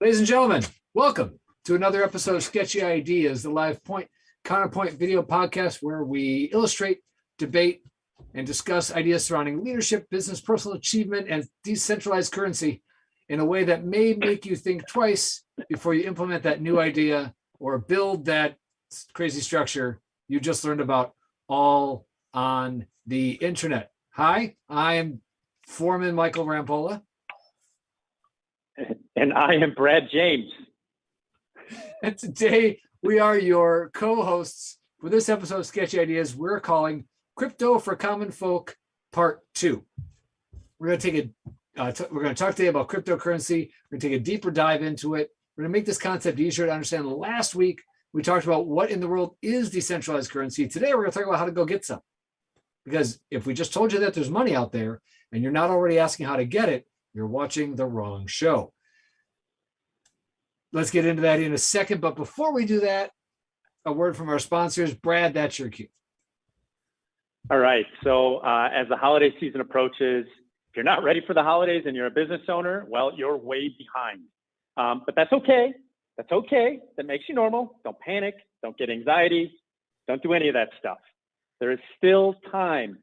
Ladies and gentlemen, welcome to another episode of Sketchy Ideas, the live point counterpoint video podcast where we illustrate, debate, and discuss ideas surrounding leadership, business, personal achievement, and decentralized currency in a way that may make you think twice before you implement that new idea or build that crazy structure you just learned about all on the internet. Hi, I am Foreman Michael Rampolla. And I am Brad James. And today we are your co-hosts for this episode of Sketchy Ideas. We're calling Crypto for Common Folk Part 2. We're going to take we're going to talk today about cryptocurrency. We're going to take a deeper dive into it. We're going to make this concept easier to understand. Last week, we talked about what in the world is decentralized currency. Today, we're going to talk about how to go get some. Because if we just told you that there's money out there and you're not already asking how to get it, you're watching the wrong show. Let's get into that in a second. But before we do that, a word from our sponsors. Brad, that's your cue. All right. So as the holiday season approaches, if you're not ready for the holidays and you're a business owner, well, you're way behind. But that's okay. That's okay. That makes you normal. Don't panic. Don't get anxiety. Don't do any of that stuff. There is still time,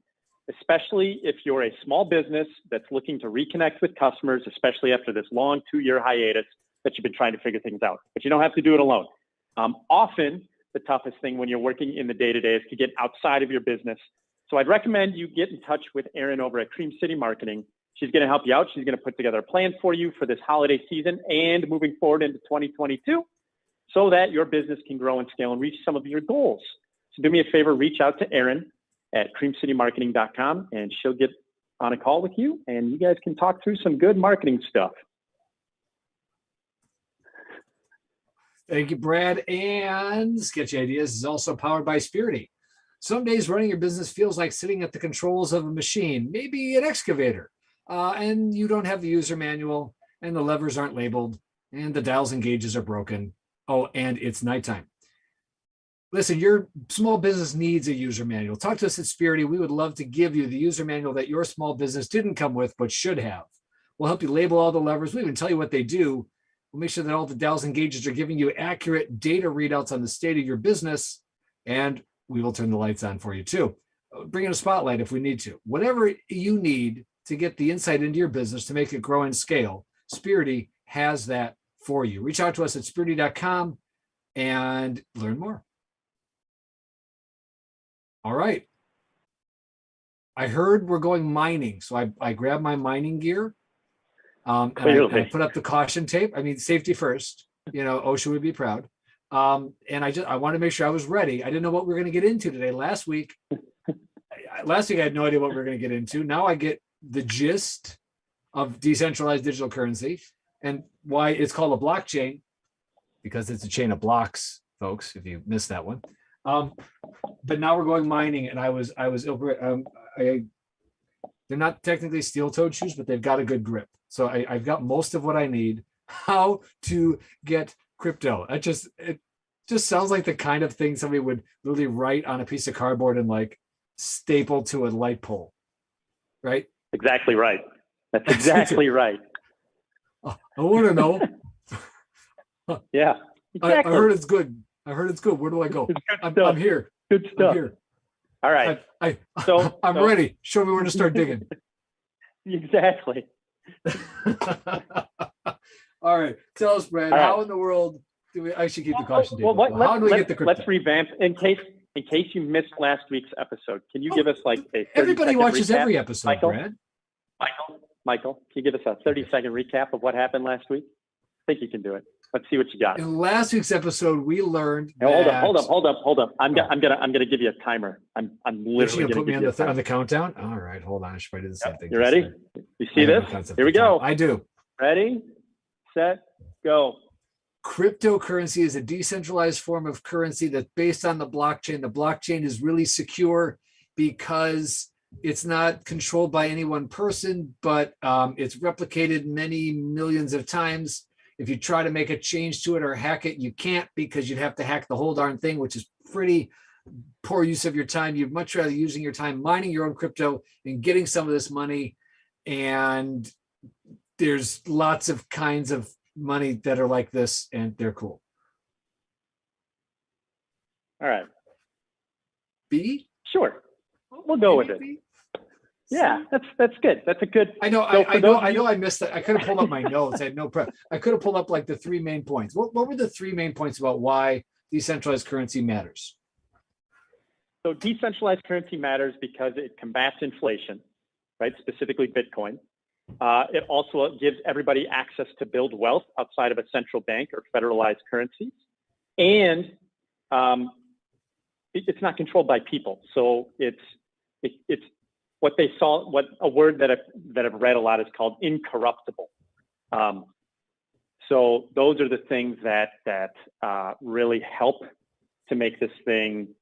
especially if you're a small business that's looking to reconnect with customers, especially after this long 2-year hiatus that you've been trying to figure things out. But you don't have to do it alone. Often, the toughest thing when you're working in the day-to-day is to get outside of your business. So I'd recommend you get in touch with Erin over at Cream City Marketing. She's going to help you out. She's going to put together a plan for you for this holiday season and moving forward into 2022 so that your business can grow and scale and reach some of your goals. So do me a favor, reach out to Erin at creamcitymarketing.com and she'll get on a call with you and you guys can talk through some good marketing stuff. Thank you, Brad. And Sketchy Ideas is also powered by Spirity. Some days running your business feels like sitting at the controls of a machine, maybe an excavator, and you don't have the user manual and the levers aren't labeled and the dials and gauges are broken. Oh, and it's nighttime. Listen, your small business needs a user manual. Talk to us at Spirity. We would love to give you the user manual that your small business didn't come with, but should have. We'll help you label all the levers. We'll even tell you what they do. We'll make sure that all the dials and gauges are giving you accurate data readouts on the state of your business, and we will turn the lights on for you too. Bring in a spotlight if we need to. Whatever you need to get the insight into your business to make it grow and scale, Spirity has that for you. Reach out to us at spirity.com and learn more. All right. I heard we're going mining, so I grabbed my mining gear. And I put up the caution tape. I mean, safety first, OSHA would be proud. And I wanted to make sure I was ready. I didn't know what we were going to get into today. Last week I had no idea what we were going to get into. Now I get the gist of decentralized digital currency and why it's called a blockchain, because it's a chain of blocks, folks, if you missed that one. But now we're going mining, and they're not technically steel-toed shoes, but they've got a good grip. So I've got most of what I need. How to get crypto. It just sounds like the kind of thing somebody would literally write on a piece of cardboard and like staple to a light pole, right? Exactly right. That's exactly right. I want to know. Yeah, exactly. I heard it's good. Where do I go? I'm here. Good stuff. I'm here. All right. I'm ready. Show me where to start digging. Exactly. All right. Tell us, Brad, how in the world do we actually keep the caution tape? How do we get the crypto? Let's revamp in case you missed last week's episode. Can you give us like a 30 everybody watches recap? Every episode, Michael, Brad. Michael, can you give us a 30-second recap of what happened last week? I think you can do it. Let's see what you got. In last week's episode, we learned. Hold up. I'm gonna give you a timer. I'm literally gonna put me on the countdown. All right, hold on. I should probably do the same thing. You ready? You see this? Here we go. I do. Ready, set, go. Cryptocurrency is a decentralized form of currency that's based on the blockchain. The blockchain is really secure because it's not controlled by any one person, but it's replicated many millions of times. If you try to make a change to it or hack it, you can't, because you'd have to hack the whole darn thing, which is pretty poor use of your time. You'd much rather using your time mining your own crypto and getting some of this money. And there's lots of kinds of money that are like this, and they're cool. All right. B? Sure. We'll go with it. B? Yeah, that's good. That's a good. I know. So I know. I missed that. I could have pulled up my notes. I had no prep. I could have pulled up like the 3 main points. What were the 3 main points about why decentralized currency matters? So decentralized currency matters because it combats inflation, right? Specifically Bitcoin. It also gives everybody access to build wealth outside of a central bank or federalized currencies, and it's not controlled by people. So it's what they saw. What a word that I've read a lot is called incorruptible. So those are the things that really help to make this thing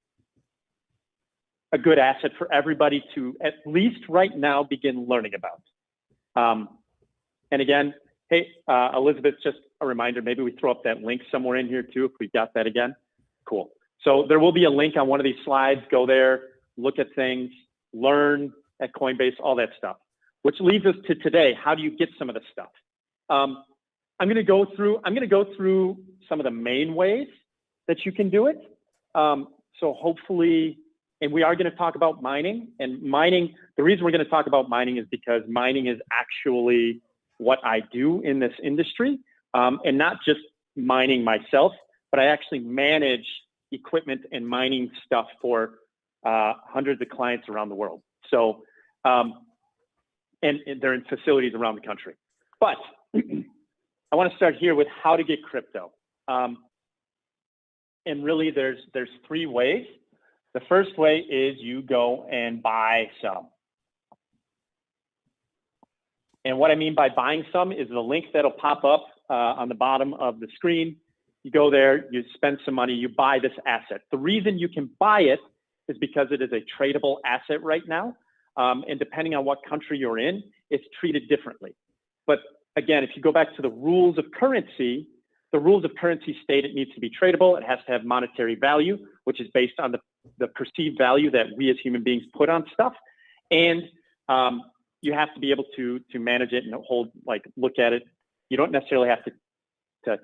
a good asset for everybody to at least right now begin learning about. And again, hey, Elizabeth, just a reminder, maybe we throw up that link somewhere in here too, if we got that again. Cool. So there will be a link on one of these slides. Go there, look at things, learn at Coinbase, all that stuff, which leads us to today. How do you get some of the stuff? I'm going to go through some of the main ways that you can do it. So hopefully, and we are going to talk about mining, and mining. The reason we're going to talk about mining is because mining is actually what I do in this industry, and not just mining myself, but I actually manage equipment and mining stuff for hundreds of clients around the world. So, and they're in facilities around the country. But I want to start here with how to get crypto. And really, there's 3 ways. The first way is you go and buy some. And what I mean by buying some is the link that'll pop up on the bottom of the screen. You go there, you spend some money, you buy this asset. The reason you can buy it is because it is a tradable asset right now. And depending on what country you're in, it's treated differently. But again, if you go back to the rules of currency, the rules of currency state it needs to be tradable. It has to have monetary value, which is based on the perceived value that we as human beings put on stuff. And you have to be able to manage it and look at it. You don't necessarily have to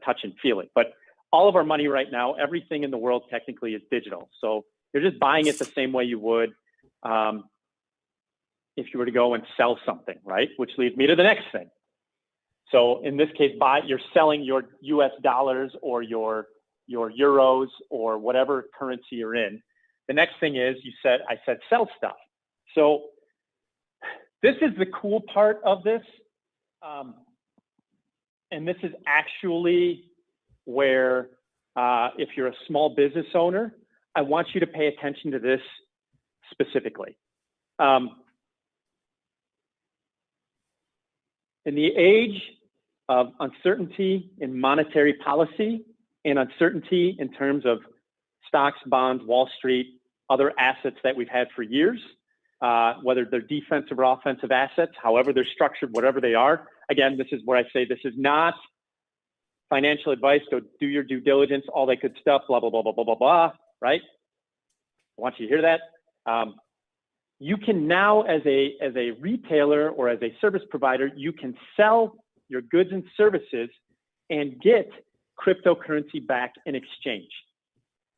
touch and feel it. But all of our money right now, everything in the world technically is digital. So you're just buying it the same way you would if you were to go and sell something, right? Which leads me to the next thing. So in this case, you're selling your US dollars or your euros or whatever currency you're in. The next thing is I said sell stuff. So this is the cool part of this. And this is actually where if you're a small business owner, I want you to pay attention to this specifically. In the age of uncertainty in monetary policy and uncertainty in terms of stocks, bonds, Wall Street, other assets that we've had for years, whether they're defensive or offensive assets, however they're structured, whatever they are. Again, this is where I say this is not financial advice. Go do your due diligence, all that good stuff, blah, blah, blah, blah, blah, blah, blah, right? I want you to hear that. You can now, as a retailer or as a service provider, you can sell your goods and services and get cryptocurrency back in exchange.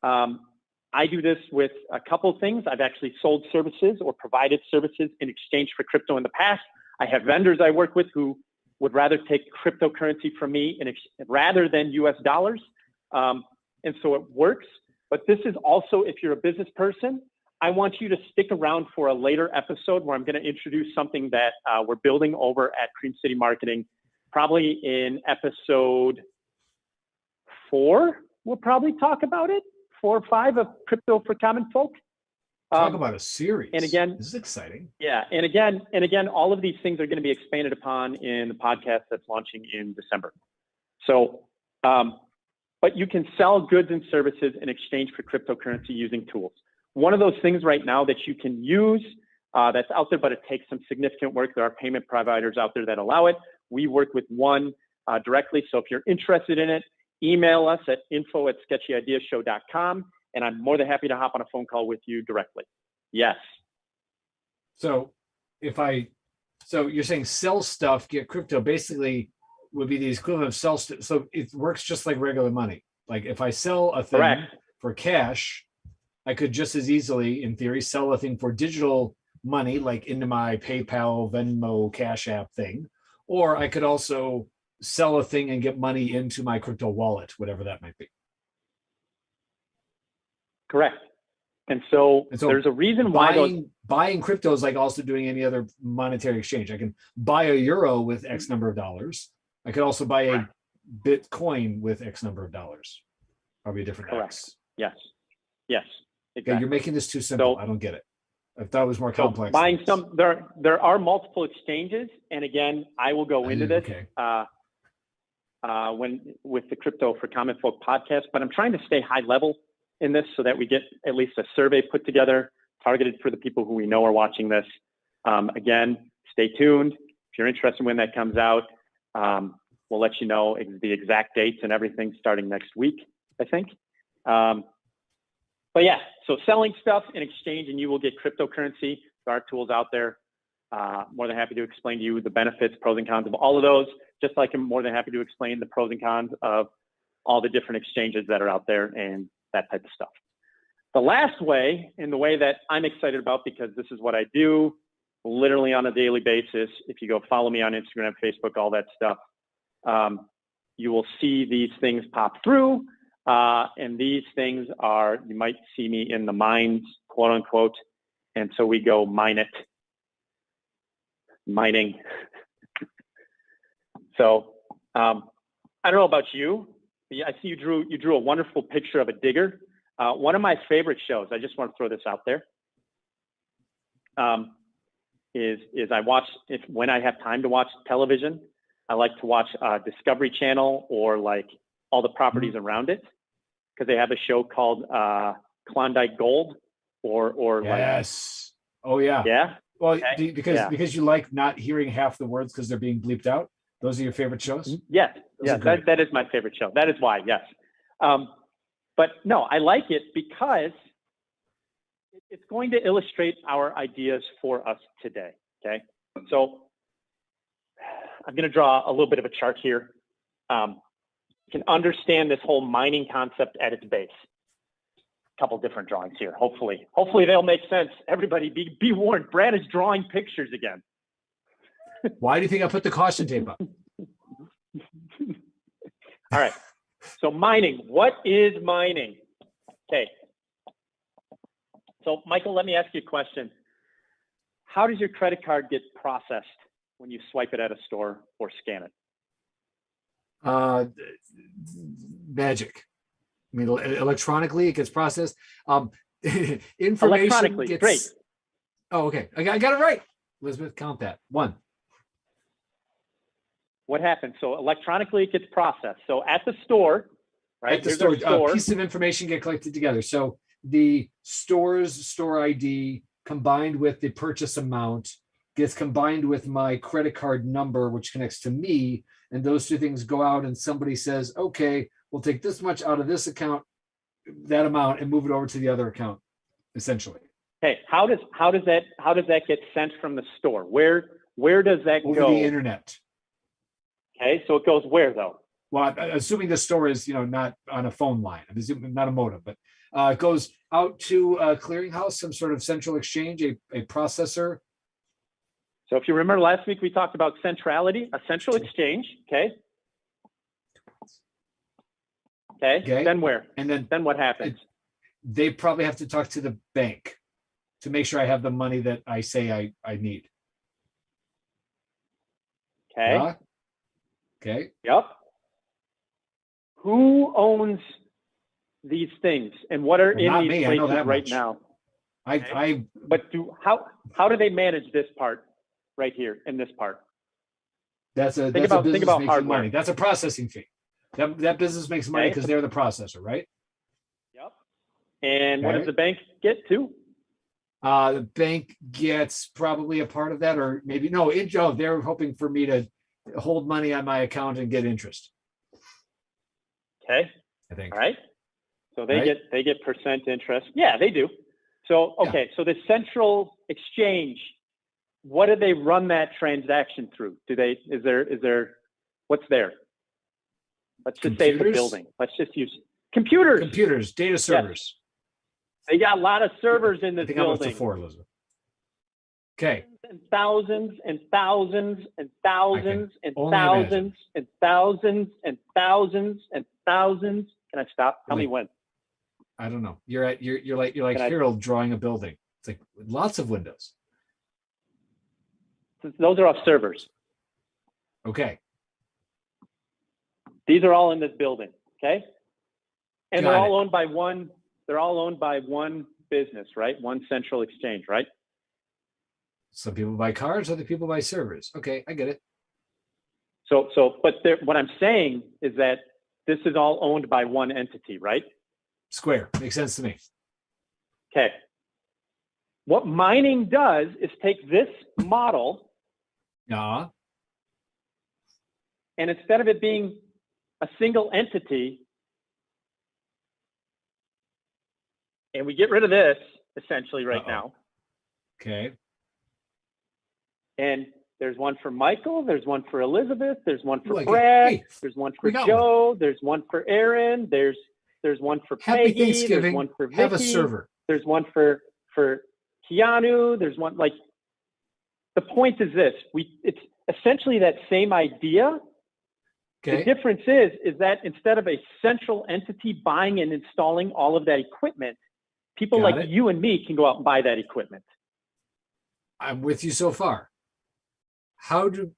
I do this with a couple of things. I've actually sold services or provided services in exchange for crypto in the past. I have vendors I work with who would rather take cryptocurrency from me rather than US dollars. And so it works. But this is also, if you're a business person, I want you to stick around for a later episode where I'm going to introduce something that we're building over at Cream City Marketing. Probably in episode 4, we'll probably talk about it. 4 or 5 of Crypto for Common Folk. Talk about a series. And again, this is exciting. Yeah, and again, all of these things are going to be expanded upon in the podcast that's launching in December. So, but you can sell goods and services in exchange for cryptocurrency using tools. One of those things right now that you can use that's out there, but it takes some significant work. There are payment providers out there that allow it. We work with one directly. So if you're interested in it, email us at info@sketchyideashow.com, and I'm more than happy to hop on a phone call with you directly. Yes. So you're saying sell stuff, get crypto. Basically, would be the equivalent of so it works just like regular money. Like if I sell a thing Correct. for cash, I could just as easily, in theory, sell a thing for digital money, like into my PayPal, Venmo, Cash App thing. Or I could also sell a thing and get money into my crypto wallet, whatever that might be. Correct. And so And so there's a reason why buying crypto is like also doing any other monetary exchange. I can buy a euro with X number of dollars. I could also buy a Bitcoin with X number of dollars. Probably a different Correct. X. Yes. Yes. Okay, Exactly. you're making this too simple. So- I don't get it. I thought it was more complex. Buying some, there are multiple exchanges, and again, I will go into this Okay. when with the Crypto for Common Folk podcast. But I'm trying to stay high level in this so that we get at least a survey put together, targeted for the people who we know are watching this. Again, stay tuned. If you're interested when that comes out, we'll let you know the exact dates and everything starting next week, I think. But yeah, so selling stuff in exchange and you will get cryptocurrency. There are tools out there. More than happy to explain to you the benefits, pros and cons of all of those, just like I'm more than happy to explain the pros and cons of all the different exchanges that are out there and that type of stuff. The last way, and the way that I'm excited about, because this is what I do literally on a daily basis. If you go follow me on Instagram, Facebook, all that stuff, you will see these things pop through. And these things are, you might see me in the mines, quote unquote. And so we go mining. So I don't know about you. I see you drew a wonderful picture of a digger. One of my favorite shows, I just want to throw this out there, is I watch, when I have time to watch television, I like to watch Discovery Channel or like all the properties around it, because they have a show called Klondike Gold or Yes. Oh yeah. Yeah. Well, Okay. because you like not hearing half the words because they're being bleeped out. Those are your favorite shows? Yes. Those are Yes. great. That is my favorite show. That is why. Yes. But no, I like it because it's going to illustrate our ideas for us today. Okay. So I'm going to draw a little bit of a chart here. You can understand this whole mining concept at its base. A couple different drawings here. Hopefully they'll make sense. Everybody be warned. Brad is drawing pictures again. Why do you think I put the caution tape up? All right. So mining. What is mining? Okay. So Michael, let me ask you a question. How does your credit card get processed when you swipe it at a store or scan it? Magic. I mean, electronically it gets processed. Information Electronically, gets. great. Oh, okay. I got it right. Elizabeth, count that. 1. What happens? So electronically it gets processed. So at the store, right? At the store, pieces of information get collected together. So the store's store ID combined with the purchase amount gets combined with my credit card number, which connects to me. And those two things go out and somebody says, okay, we'll take this much out of this account, that amount, and move it over to the other account, essentially. Okay. How does that get sent from the store? Where does that Over go? the internet. Okay. So it goes where though? Well, assuming the store is, not on a phone line, I'm assuming not a modem, but it goes out to a clearinghouse, some sort of central exchange, a processor. So if you remember last week, we talked about centrality, a central exchange. Okay. Okay. Then where? And then what happens? They probably have to talk to the bank to make sure I have the money that I say I need. Okay. Yeah? Okay. Yep. Who owns these things and what are Not in these me. I know places that right much. now? But How do they manage this part right here in this part? That's a business making hardware. money. That's a processing fee. That business makes money because they're the processor, right? Yep. And what does the bank get too? The bank gets probably a part of that, or maybe no. They're hoping for me to hold money on my account and get interest. Okay. I think. All right. So they get percent interest. Yeah, they do. So okay. So the central exchange, what do they run that transaction through? Is there What's there? Let's just say it's a Computers? building. Let's just use computers. Computers, data servers. They got a lot of servers in I this think I'm up to building. 4, Elizabeth. Okay. And thousands and thousands and thousands and only thousands imagine. and thousands and thousands and thousands. Can I stop? Tell me Like- when. I don't know. You're like Can I- Harold drawing a building. It's like lots of windows. Those are all servers. Okay. These are all in this building. Okay. And Got they're it. all owned by one. They're all owned by one business, right? One central exchange, right? Some people buy cars, other people buy servers. Okay, I get it. But what I'm saying is that this is all owned by one entity, right? Square. Makes sense to me. Okay. What mining does is take this model, Yeah. and instead of it being a single entity, and we get rid of this essentially right now. Okay. And there's one for Michael, there's one for Elizabeth, there's one for Like, Brad, hey, there's one for we got Joe, there's one for Aaron, there's one for Happy Peggy, Thanksgiving. there's one for Vicky, Have a server. there's one for Keanu, there's one like. The point is this: it's essentially that same idea. Okay. The difference is that instead of a central entity buying and installing all of that equipment, people Got like it. you and me can go out and buy that equipment. I'm with you so far. How do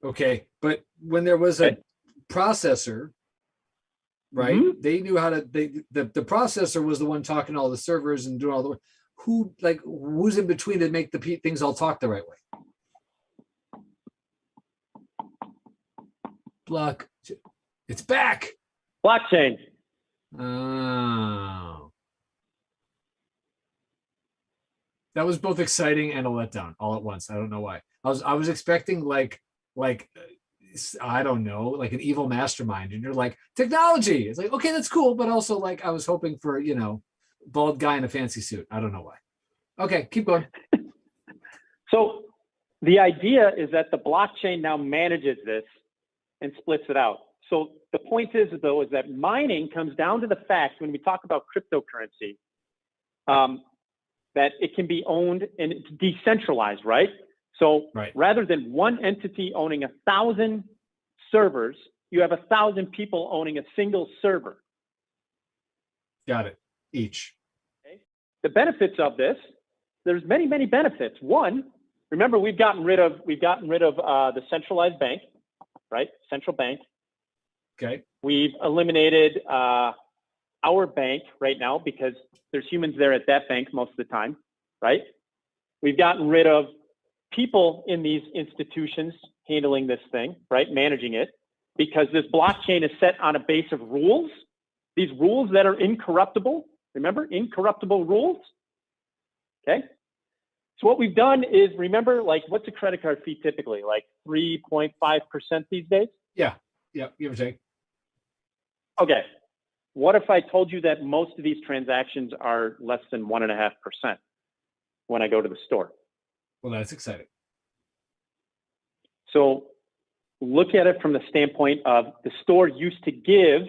okay, but when there was a Okay. processor, right? Mhm. They knew how to the processor was the one talking to all the servers and doing all the who's in between to make the things all talk the right way. Block. It's back. Blockchain. Oh. That was both exciting and a letdown all at once. I don't know why. I was expecting like I don't know, like an evil mastermind, and you're like technology. It's like, okay, that's cool, but also like I was hoping for, bald guy in a fancy suit. I don't know why. Okay, keep going. So the idea is that the blockchain now manages this and splits it out. So the point is, though, is that mining comes down to the fact when we talk about cryptocurrency, that it can be owned and it's decentralized, right? So Right. rather than one entity owning 1,000 servers, you have 1,000 people owning a single server. Got it. Each. Okay? The benefits of this, there's many, many benefits. One, remember we've gotten rid of the centralized bank, right? Central bank. Okay. We've eliminated our bank right now because there's humans there at that bank most of the time, right? We've gotten rid of people in these institutions handling this thing, right? Managing it, because this blockchain is set on a base of rules. These rules that are incorruptible. Remember, incorruptible rules. Okay. So what we've done is, remember, like, what's a credit card fee typically? Like 3.5% these days? Yeah. Give or take. Okay. What if I told you that most of these transactions are less than 1.5% when I go to the store? Well, that's exciting. So look at it from the standpoint of the store used to give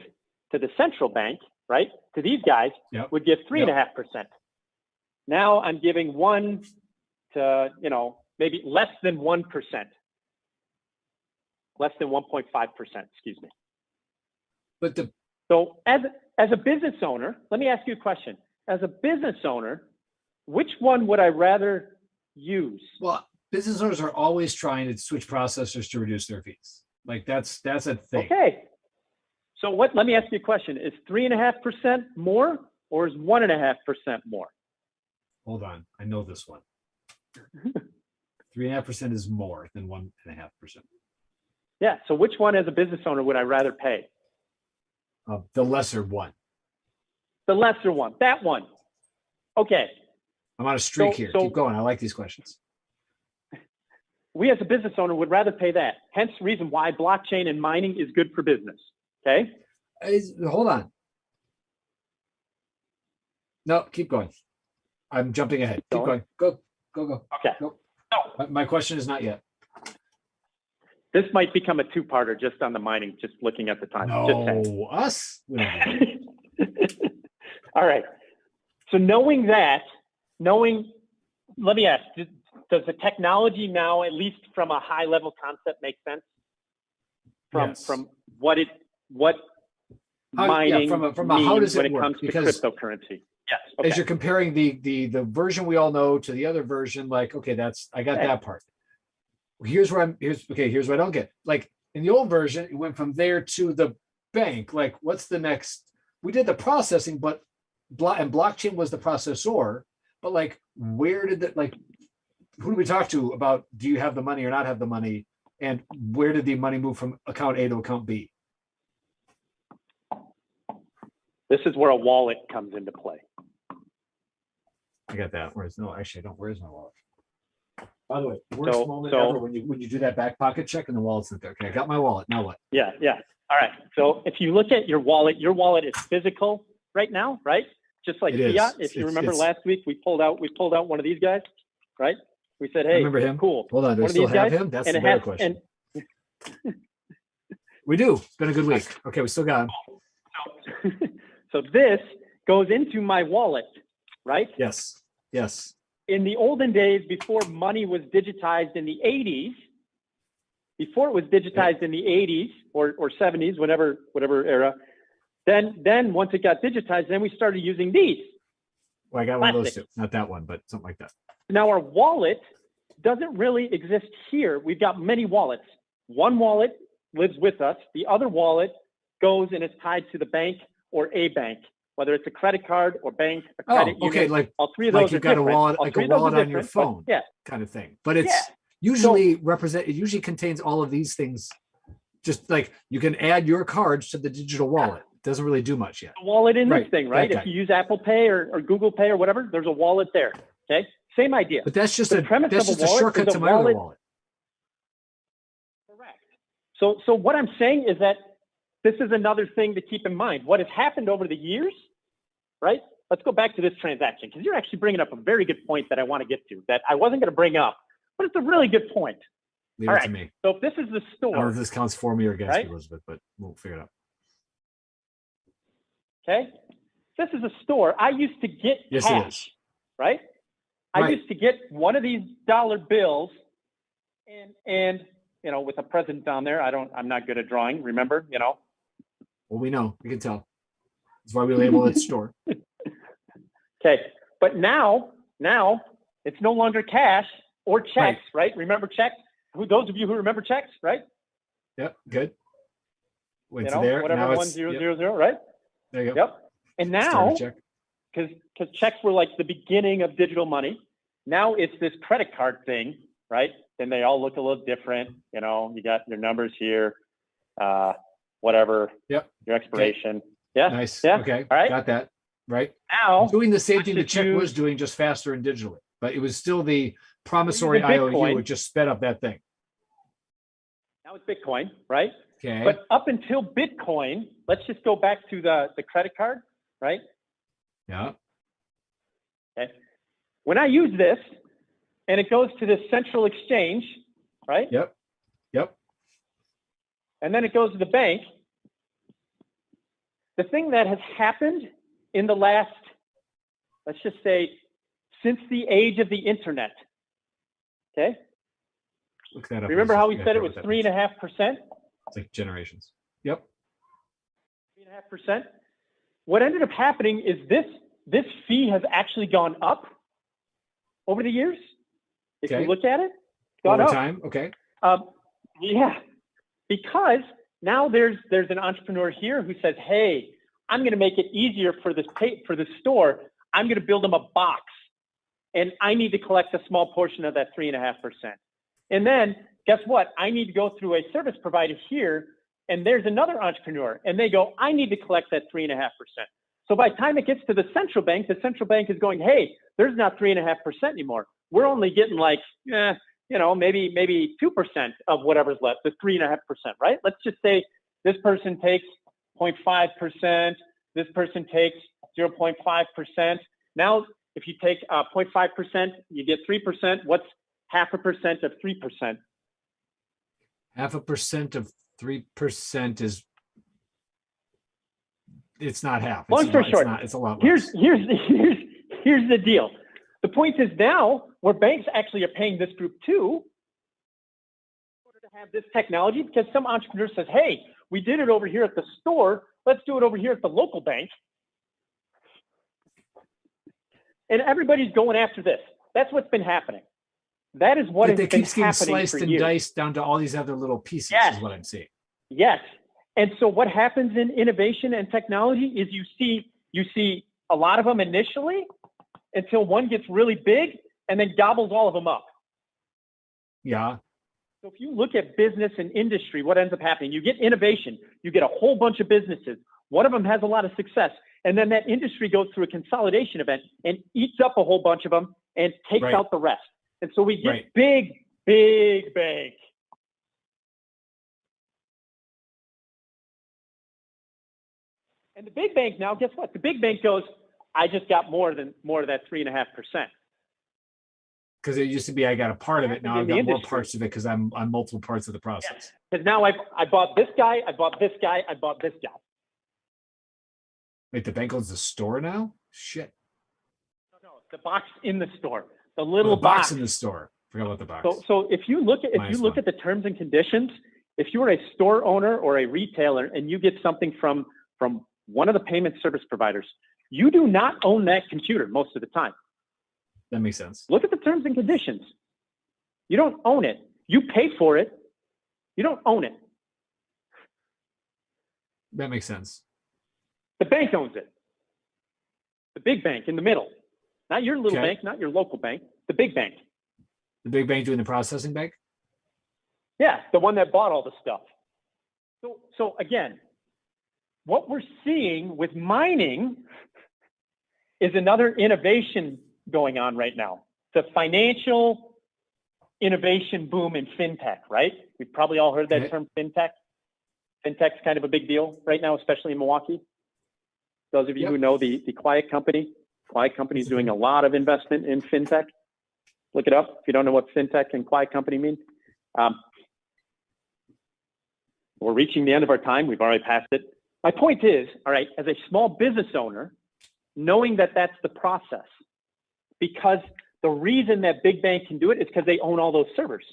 to the central bank, right? To these guys, Yep. would give 3.5%. Now I'm giving 1 to, maybe less than 1%. Less than 1.5%, excuse me. But So as a business owner, let me ask you a question. As a business owner, which one would I rather use? well, business owners are always trying to switch processors to reduce their fees. Like that's a thing. Okay. So let me ask you a question. Is 3.5% more or is 1.5% more? Hold on. I know this one. 3.5% is more than 1.5%. Yeah. So which one as a business owner would I rather pay? The lesser one. The lesser one, that one. Okay. I'm on a streak So- here. so- Keep going. I like these questions. We as a business owner would rather pay that. Hence the reason why blockchain and mining is good for business. Okay. Hold on. No, keep going. I'm jumping ahead. Keep going. Go. Okay. Nope. So My question is not yet. This might become a two-parter just on the mining, just looking at the time. Just saying. No, us? We don't do that. All right. So knowing that, let me ask, does the technology now, at least from a high level concept, make sense? From what mining from a how does it when it work? comes to Because cryptocurrency? Yes. Okay. as you're comparing the version we all know to the other version, like, okay, I got that part. Here's what I don't get. Like in the old version, it went from there to the bank. Like, what's the next? We did the processing, but blockchain was the processor. But like, where did that, like, who do we talk to about, do you have the money or not have the money? And where did the money move from account A to account B? This is where a wallet comes into play. I got that. No, actually, I don't. Where's my wallet? By the way, worst moment ever when you do that back pocket check and the wallet's not there. Okay, I got my wallet. Now what? Yeah. All right. So if you look at your wallet is physical right now, right? Just like fiat. If you remember last week, we pulled out one of these guys, right? We said, hey, I remember him. Cool. Hold on, do I still have him? That's the better question. We do. It's been a good week. Okay, we still got him. So this goes into my wallet, right? Yes. In the olden days, before money was digitized in the 80s, or 70s, whatever era, then once it got digitized, then we started using these. Well, I got one of those too. Not that one, but something like that. Now our wallet doesn't really exist here. We've got many wallets. One wallet lives with us. The other wallet goes and is tied to the bank or a bank, whether it's a credit card or bank, a credit union. Like all three of those you've are got a wallet, like a wallet on your phone, kind of thing. But it's usually it usually contains all of these things. Just like you can add your cards to the digital wallet. It doesn't really do much yet. A wallet in this thing, right? If you use Apple Pay or Google Pay or whatever, there's a wallet there. Okay, same idea. But that's just a shortcut to my other wallet. Correct. So what I'm saying is that this is another thing to keep in mind. What has happened over the years, right? Let's go back to this transaction, because you're actually bringing up a very good point that I want to get to that I wasn't going to bring up, but it's a really good point. Leave it to me. So if this is the store, I don't know if this counts for me or against me, Elizabeth, but we'll figure it out. Okay, this is a store. I used to get cash, right? I used to get one of these dollar bills, and you know, with a present down there. I'm not good at drawing. Remember, you know. Well, we know. We can tell. That's why we label it store. Okay, but now it's no longer cash or checks, right? Remember checks? Those of you who remember checks, right? Yep, good. Went to there. Whatever 1000, right? There you go. Yep. And now, because checks were like the beginning of digital money, now it's this credit card thing, right? And they all look a little different. You know, you got your numbers here, whatever. Yep. Your expiration. Okay. Yeah. Nice. Yeah. Okay. All right. Got that. Right. Now doing the same thing the check was doing, just faster and digitally, but it was still the promissory IOU. It just sped up that thing. Now it's Bitcoin, right? Okay. But up until Bitcoin, let's just go back to the credit card, right? Yeah. Okay. When I use this and it goes to this central exchange, right? Yep. And then it goes to the bank. The thing that has happened in the last, let's just say, since the age of the internet, okay? Look that up. Remember how we said it was 3.5%? It's like generations. Yep. 3.5%. What ended up happening is this fee has actually gone up over the years. If you look at it, it's gone up. Over time, okay. Yeah, because now there's an entrepreneur here who says, hey, I'm going to make it easier for this store. I'm going to build them a box, and I need to collect a small portion of that 3.5%. And then guess what? I need to go through a service provider here, and there's another entrepreneur, and they go, I need to collect that 3.5%. So by the time it gets to the central bank is going, hey, there's not 3.5% anymore. We're only getting like, maybe 2% of whatever's left, the 3.5%, right? Let's just say this person takes 0.5%, this person takes 0.5%. Now, if you take 0.5%, you get 3%. What's 0.5% of 3%? 0.5% of 3% is, it's not half. Long story short, it's a lot less. Here's the deal. The point is now where banks actually are paying this group too in order to have this technology, because some entrepreneur says, hey, we did it over here at the store. Let's do it over here at the local bank. And everybody's going after this. That's what's been happening. That is what has been keeps getting happening sliced for and years. diced down to all these other little pieces. Yes. Is what I'm seeing. Yes. And so what happens in innovation and technology is you see a lot of them initially until one gets really big and then gobbles all of them up. Yeah. So if you look at business and industry, what ends up happening? You get innovation, you get a whole bunch of businesses. One of them has a lot of success. And then that industry goes through a consolidation event and eats up a whole bunch of them and takes out the rest. And so we get big bank. And the big bank now, guess what? The big bank goes, I just got more of that 3.5%. Because it used to be I got a part of it. Now I've got more parts of it because I'm on multiple parts of the process. Because now I bought this guy, I bought this guy, I bought this guy. Wait, the bank owns the store now? Shit. No, the box in the store, the little box in the store. Forgot about the box. So if you look at the terms and conditions, if you are a store owner or a retailer and you get something from one of the payment service providers, you do not own that computer most of the time. That makes sense. Look at the terms and conditions. You don't own it. You pay for it. You don't own it. That makes sense. The bank owns it. The big bank in the middle. Not your little bank, not your local bank, the big bank. The big bank doing the processing bank? Yeah, the one that bought all the stuff. So again, what we're seeing with mining is another innovation going on right now. The financial innovation boom in fintech, right? We've probably all heard that term, fintech. Fintech's kind of a big deal right now, especially in Milwaukee. Those of you who know the Quiet Company is doing a lot of investment in fintech. Look it up if you don't know what fintech and Quiet Company mean. We're reaching the end of our time. We've already passed it. My point is, all right, as a small business owner, knowing that that's the process, because the reason that big bank can do it is because they own all those servers,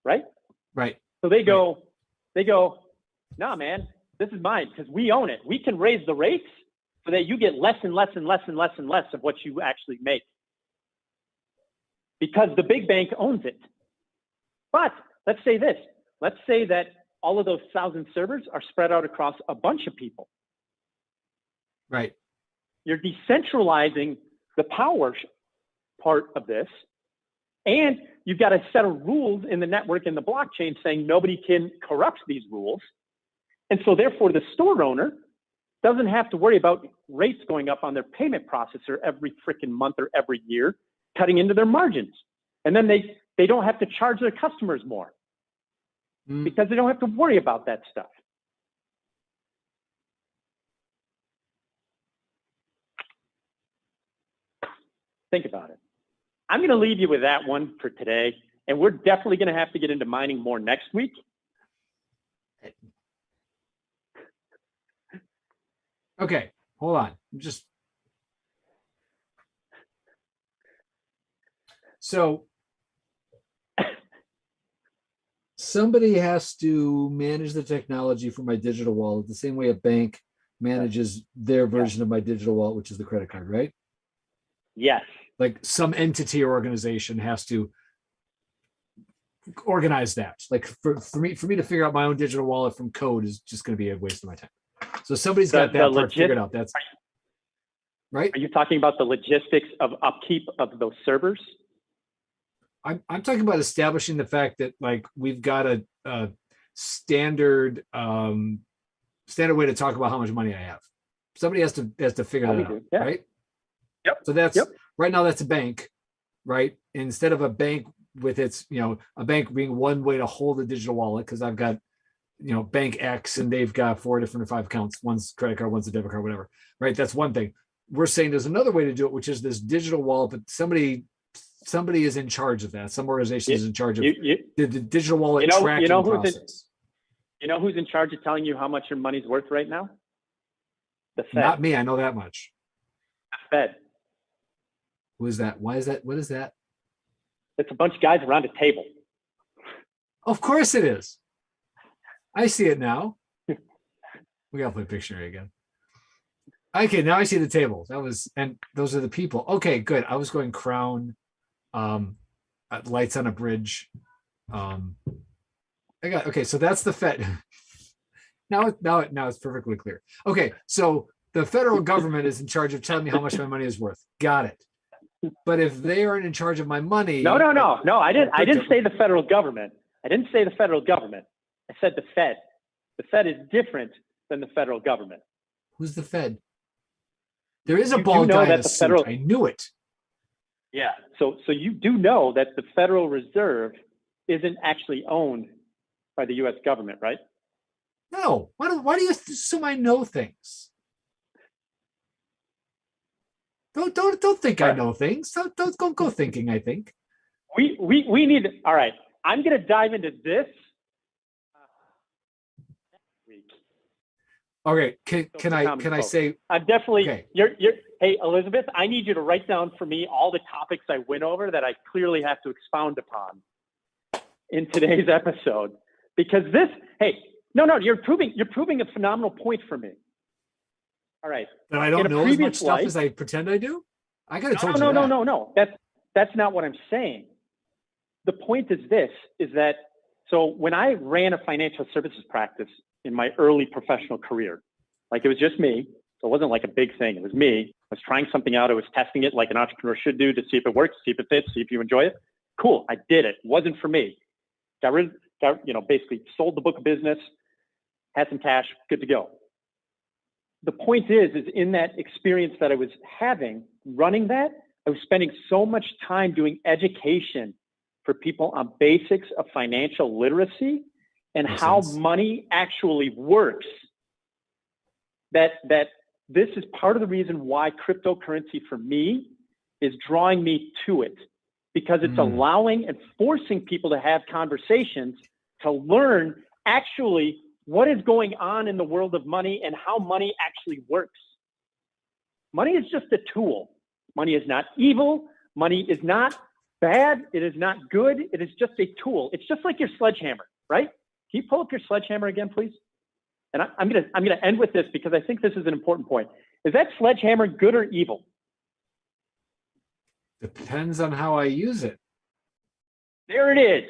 right? Right. So they go, nah, man, this is mine because we own it. We can raise the rates so that you get less and less and less and less and less of what you actually make because the big bank owns it. But let's say this. Let's say that all of those 1,000 servers are spread out across a bunch of people. Right. You're decentralizing the power part of this. And you've got a set of rules in the network in the blockchain saying nobody can corrupt these rules. And so therefore the store owner doesn't have to worry about rates going up on their payment processor every freaking month or every year, cutting into their margins. And then they don't have to charge their customers more because they don't have to worry about that stuff. Think about it. I'm going to leave you with that one for today. And we're definitely going to have to get into mining more next week. Okay, hold on. So somebody has to manage the technology for my digital wallet the same way a bank manages their version of my digital wallet, which is the credit card, right? Yes. Like some entity or organization has to organize that. Like for me to figure out my own digital wallet from code is just going to be a waste of my time. So somebody's got that part figured out. That's right. Are you talking about the logistics of upkeep of those servers? I'm talking about establishing the fact that like we've got a standard way to talk about how much money I have. Somebody has to figure that out, right? Yep. So that's right now that's a bank, right? Instead of a bank with its, a bank being one way to hold a digital wallet, because I've got, bank X and they've got 4 different or 5 accounts. One's credit card, one's a debit card, whatever, right? That's one thing. We're saying there's another way to do it, which is this digital wallet, but somebody is in charge of that. Some organization is in charge of the digital wallet tracking process. You know who's in charge of telling you how much your money's worth right now? The Fed. Not me. I know that much. The Fed. Who is that? Why is that? What is that? It's a bunch of guys around a table. Of course it is. I see it now. We gotta play Pictionary again. Okay, now I see the table. And those are the people. Okay, good. I was going Crown, Lights on a Bridge. Okay, so that's the Fed. Now it's perfectly clear. Okay, so the federal government is in charge of telling me how much my money is worth. Got it. But if they aren't in charge of my money, No. I didn't say the federal government. I didn't say the federal government. I said the Fed. The Fed is different than the federal government. Who's the Fed? There is a You bald do know guy in that a the suit. federal- I knew it. Yeah. So you do know that the Federal Reserve isn't actually owned by the U.S. government, right? No. Why do you assume I know things? Don't think I know things. Don't go thinking I think. We need. All right. I'm going to dive into this next week. Okay. Can I say? I'm definitely. Okay. You're. Hey, Elizabeth, I need you to write down for me all the topics I went over that I clearly have to expound upon in today's episode, because this. Hey, no, you're proving a phenomenal point for me. All right. That I don't In a know as previous much stuff life- as I pretend I do. I gotta told you that. No. That's not what I'm saying. The point is this: is that so when I ran a financial services practice in my early professional career, like it was just me, so it wasn't like a big thing. It was me. I was trying something out. I was testing it like an entrepreneur should do to see if it works, see if it fits, see if you enjoy it. Cool. I did it. It wasn't for me. Basically sold the book of business, had some cash, good to go. The point is in that experience that I was having running that, I was spending so much time doing education for people on basics of financial literacy and Makes how sense. money actually works. That this is part of the reason why cryptocurrency for me is drawing me to it, because it's allowing and forcing people to have conversations to learn actually what is going on in the world of money and how money actually works. Money is just a tool. Money is not evil. Money is not bad. It is not good. It is just a tool. It's just like your sledgehammer, right? Can you pull up your sledgehammer again, please? And I'm gonna end with this because I think this is an important point. Is that sledgehammer good or evil? Depends on how I use it. There it is.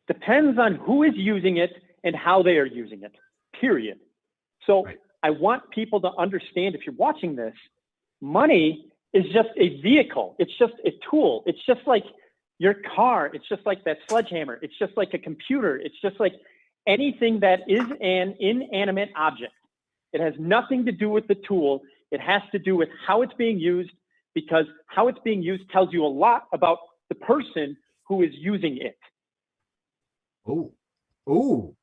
Depends on who is using it and how they are using it, period. So Right. I want people to understand, if you're watching this, money is just a vehicle. It's just a tool. It's just like your car. It's just like that sledgehammer. It's just like a computer. It's just like anything that is an inanimate object. It has nothing to do with the tool. It has to do with how it's being used, because how it's being used tells you a lot about the person who is using it. Oh,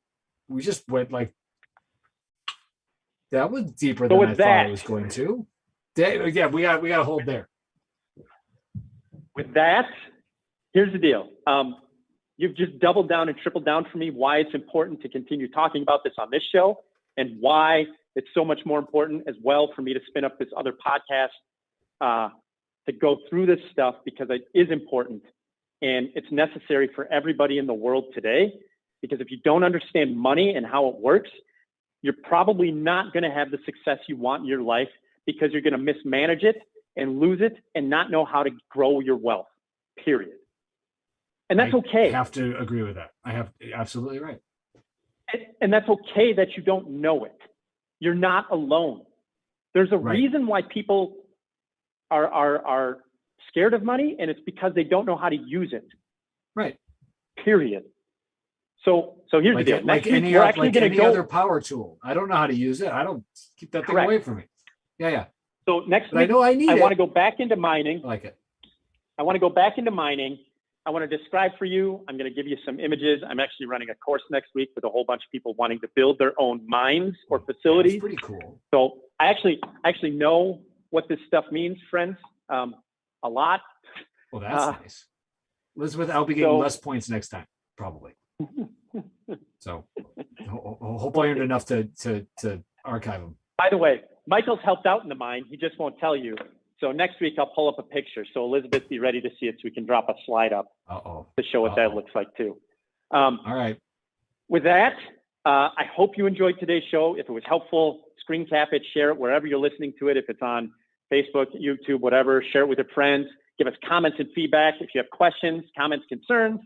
we just went like that was deeper So than with I thought that- it was going to. Yeah, we got to hold there. With that, here's the deal. You've just doubled down and tripled down for me why it's important to continue talking about this on this show, and why it's so much more important as well for me to spin up this other podcast to go through this stuff, because it is important and it's necessary for everybody in the world today. Because if you don't understand money and how it works, you're probably not going to have the success you want in your life, because you're going to mismanage it and lose it and not know how to grow your wealth, period. And that's okay. I have to agree with that. I have absolutely right. And that's okay that you don't know it. You're not alone. There's a Right. reason why people are scared of money, and it's because they don't know how to use it, Right. period. So here's Like, the deal. like Next week, any, we're actually like going any to go. other power tool. I don't know how to use it. I don't keep that thing Correct. away from me. Yeah. So next But I week, know I need I it. want to go back into mining. I like it. I want to go back into mining. I want to describe for you. I'm going to give you some images. I'm actually running a course next week with a whole bunch of people wanting to build their own mines or That's facilities. pretty cool. So I actually know what this stuff means, friends, a lot. Well, that's nice. Elizabeth, I'll be getting so- less points next time, probably. So hope I earned enough to archive them. By the way, Michael's helped out in the mine. He just won't tell you. So next week I'll pull up a picture. So Elizabeth, be ready to see it so we can drop a slide up to show what that looks like too. All right. With that, I hope you enjoyed today's show. If it was helpful, screen cap it, share it wherever you're listening to it. If it's on Facebook, YouTube, whatever, share it with your friends. Give us comments and feedback. If you have questions, comments, concerns,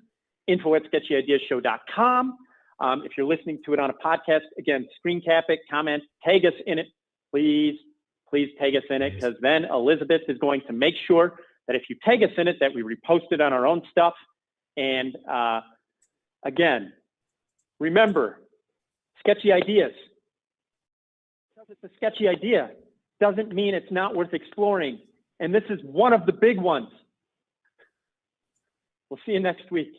info@sketchyideashow.com. If you're listening to it on a podcast, again, screen cap it, comment, tag us in it. Please tag us in it, because then Elizabeth is going to make sure that if you tag us in it, that we repost it on our own stuff. And again, remember, sketchy ideas. Because it's a sketchy idea doesn't mean it's not worth exploring. And this is one of the big ones. We'll see you next week.